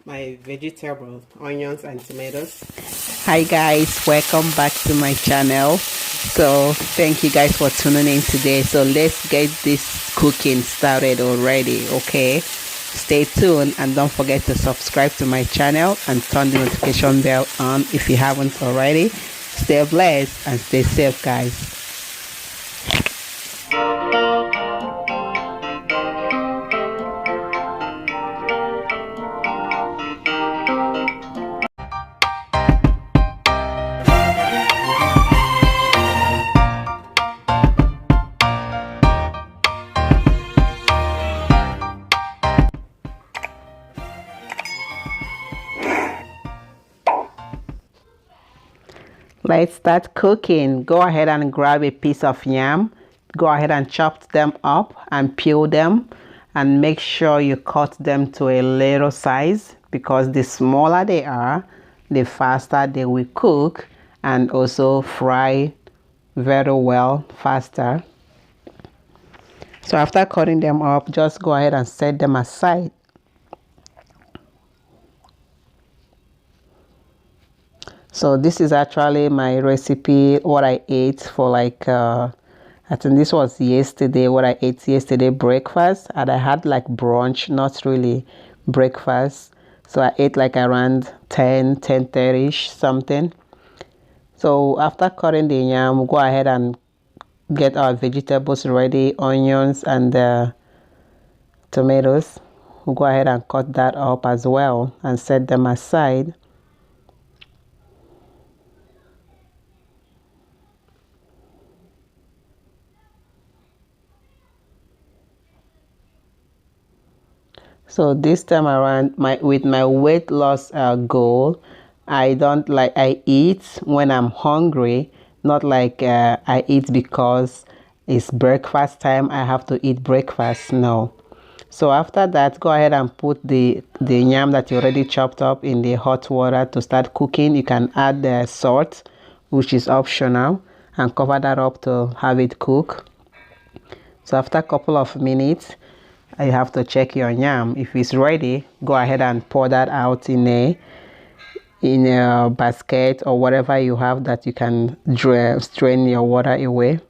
my vegetables, onions and tomatoes. Hi guys, welcome back to my channel. So thank you guys for tuning in today. So let's get this cooking started already. Okay, stay tuned and don't forget to subscribe to my channel and turn the notification bell on if you haven't already. Stay blessed and stay safe, guys. Let's start cooking. Go ahead and grab a piece of yam. Go ahead and chop them up and peel them, and make sure you cut them to a little size, because the smaller they are, the faster they will cook and also fry very well faster. So after cutting them up, just go ahead and set them aside. So this is actually my recipe, what I ate for like I think this was yesterday, what I ate yesterday breakfast, and I had like brunch, not really breakfast. So I ate like around 10:30ish something. So after cutting the yam, go ahead and get our vegetables ready, onions and tomatoes. We'll go ahead and cut that up as well and set them aside. So this time around, with my weight loss goal, I don't like, I eat when I'm hungry, not like I eat because it's breakfast time, I have to eat breakfast. No. So after that, go ahead and put the yam that you already chopped up in the hot water to start cooking. You can add the salt, which is optional, and cover that up to have it cook. So after a couple of minutes, you have to check your yam. If it's ready, go ahead and pour that out in a basket or whatever you have that you can strain your water away.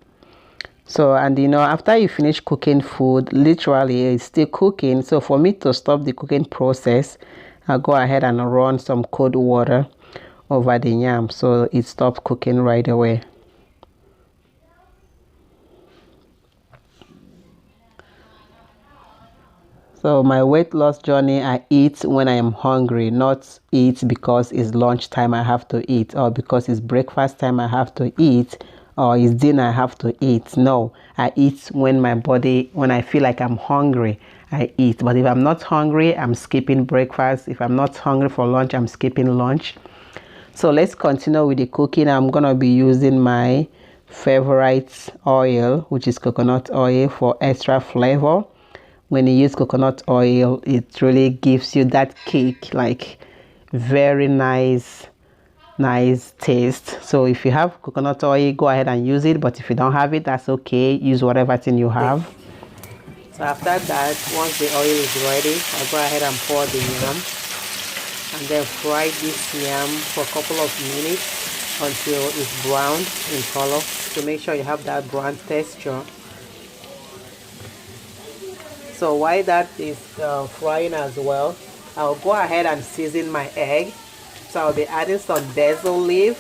So, and you know, after you finish cooking food, literally it's still cooking. So for me to stop the cooking process, I'll go ahead and run some cold water over the yam so it stops cooking right away. So my weight loss journey, I eat when I am hungry, not eat because it's lunchtime I have to eat, or because it's breakfast time I have to eat, or it's dinner I have to eat. No, I eat when when I feel like I'm hungry, I eat. But if I'm not hungry, I'm skipping breakfast. If I'm not hungry for lunch, I'm skipping lunch. So let's continue with the cooking. I'm going to be using my favorite oil, which is coconut oil, for extra flavor. When you use coconut oil, it really gives you that kick, like very nice taste. So if you have coconut oil, go ahead and use it, but if you don't have it, that's okay. Use whatever thing you have. So after that, once the oil is ready, I'll go ahead and pour the yam and then fry this yam for a couple of minutes until it's brown in color, to make sure you have that brown texture. So while that is frying as well, I'll go ahead and season my egg. So I'll be adding some basil leaf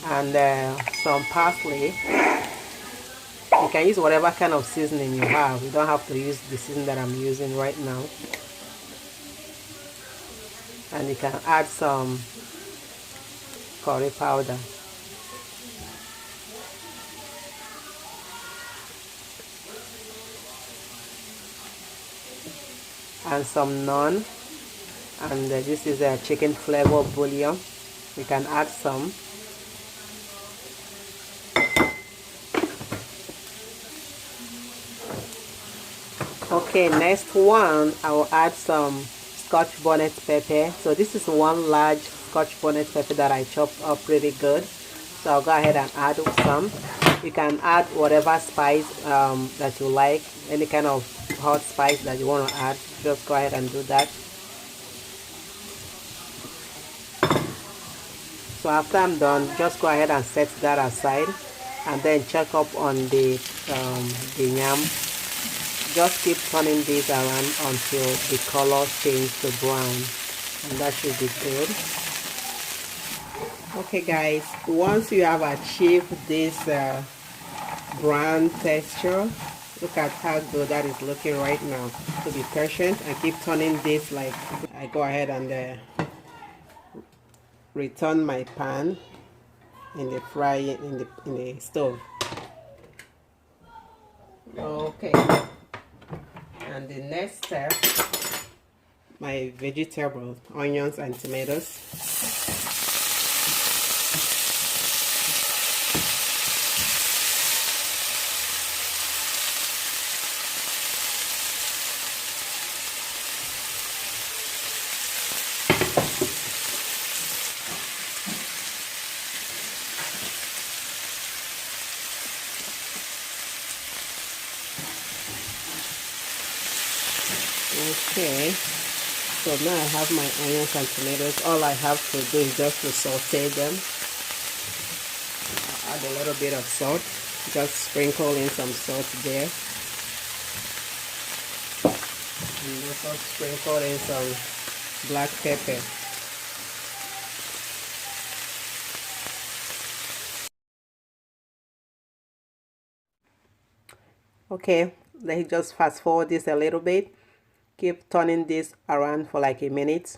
and some parsley. You can use whatever kind of seasoning you have. You don't have to use the seasoning that I'm using right now. And you can add some curry powder. And some naan, and this is a chicken flavor bouillon. You can add some. Okay, next one, I will add some Scotch bonnet pepper. So this is one large Scotch bonnet pepper that I chopped up pretty good. So I'll go ahead and add some. You can add whatever spice that you like, any kind of hot spice that you want to add, just go ahead and do that. So after I'm done, just go ahead and set that aside, and then check up on the yam. Just keep turning this around until the color changes to brown, and that should be good. Okay guys, once you have achieved this brown texture, look at how good that is looking right now. So be patient and keep turning this. Like I go ahead and return my pan in the in the stove. Okay, and the next step, my vegetables, onions and tomatoes. Okay, so now I have my onions and tomatoes. All I have to do is just to saute them. I'll add a little bit of salt, just sprinkle in some salt there, and also sprinkle in some black pepper. Okay, let's just fast forward this a little bit. Keep turning this around for like a minute.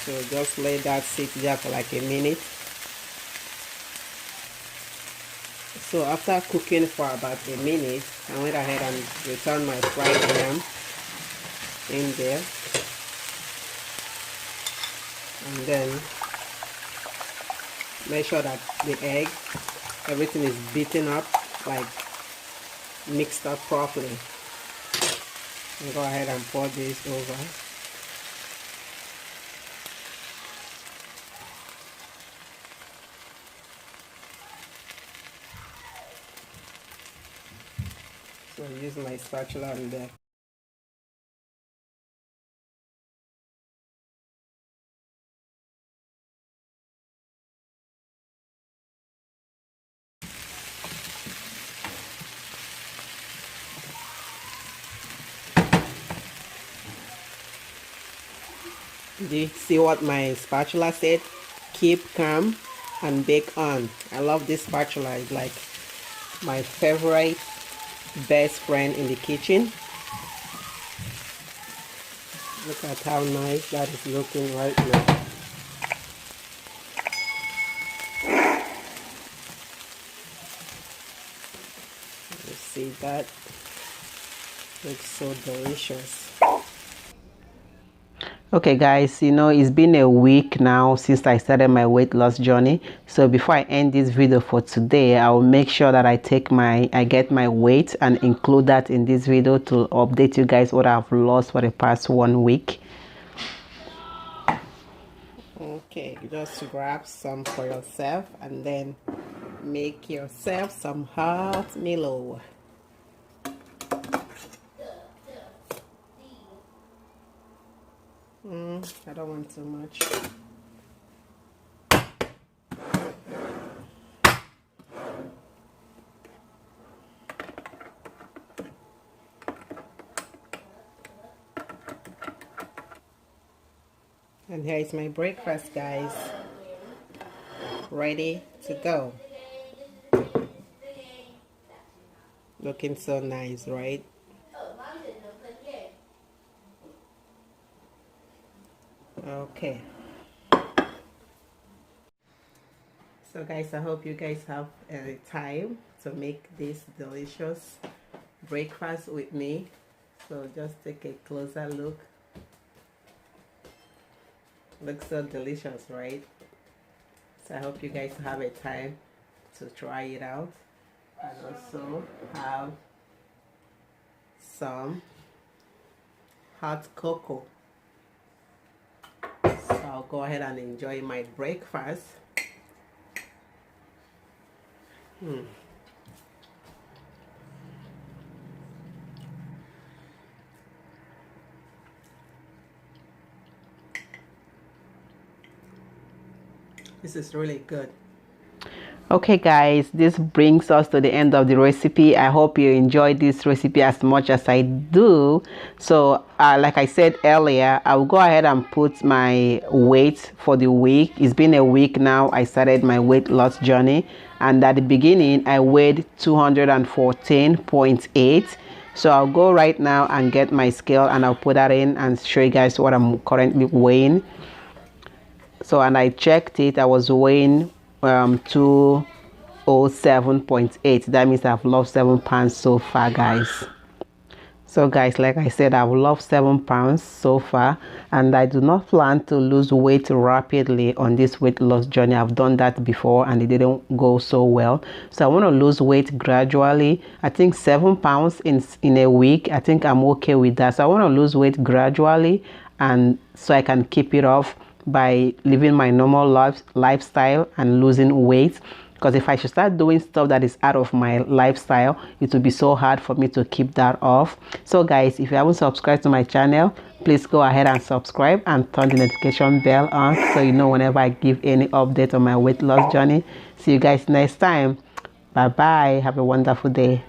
So just let that sit there for like a minute. So after cooking for about a minute, I went ahead and returned my fried yam in there. And then make sure that the egg, everything is beaten up, like mixed up properly. And go ahead and pour this over. So I'm using my spatula on there. Do you see what my spatula said? Keep calm and bake on. I love this spatula. It's like my favorite best friend in the kitchen. Look at how nice that is looking right now. You see that? Looks so delicious. Okay guys, it's been a week now since I started my weight loss journey. So before I end this video for today, I will make sure that I get my weight and include that in this video to update you guys what I've lost for the past 1 week. Okay, just grab some for yourself and then make yourself some hot Milo. I don't want too much. And here is my breakfast, guys. Ready to go. Looking so nice, right? Okay. So guys, I hope you guys have time to make this delicious breakfast with me. So just take a closer look. Looks so delicious, right? So I hope you guys have a time to try it out. And also have some hot cocoa. So I'll go ahead and enjoy my breakfast. This is really good. Okay guys, this brings us to the end of the recipe. I hope you enjoyed this recipe as much as I do. So like I said earlier, I will go ahead and put my weight for the week. It's been a week now. I started my weight loss journey, and at the beginning I weighed 214.8. So I'll go right now and get my scale, and I'll put that in and show you guys what I'm currently weighing. So, and I checked it, I was weighing 207.8. That means I've lost 7 pounds so far, guys. So guys, like I said, I've lost 7 pounds so far, and I do not plan to lose weight rapidly on this weight loss journey. I've done that before and it didn't go so well. So I want to lose weight gradually. I think 7 pounds in a week, I think I'm okay with that. So I want to lose weight gradually, and so I can keep it off by living my normal lifestyle and losing weight. Because if I should start doing stuff that is out of my lifestyle, it will be so hard for me to keep that off. So guys, if you haven't subscribed to my channel, please go ahead and subscribe and turn the notification bell on so you know whenever I give any update on my weight loss journey. See you guys next time. Bye bye. Have a wonderful day.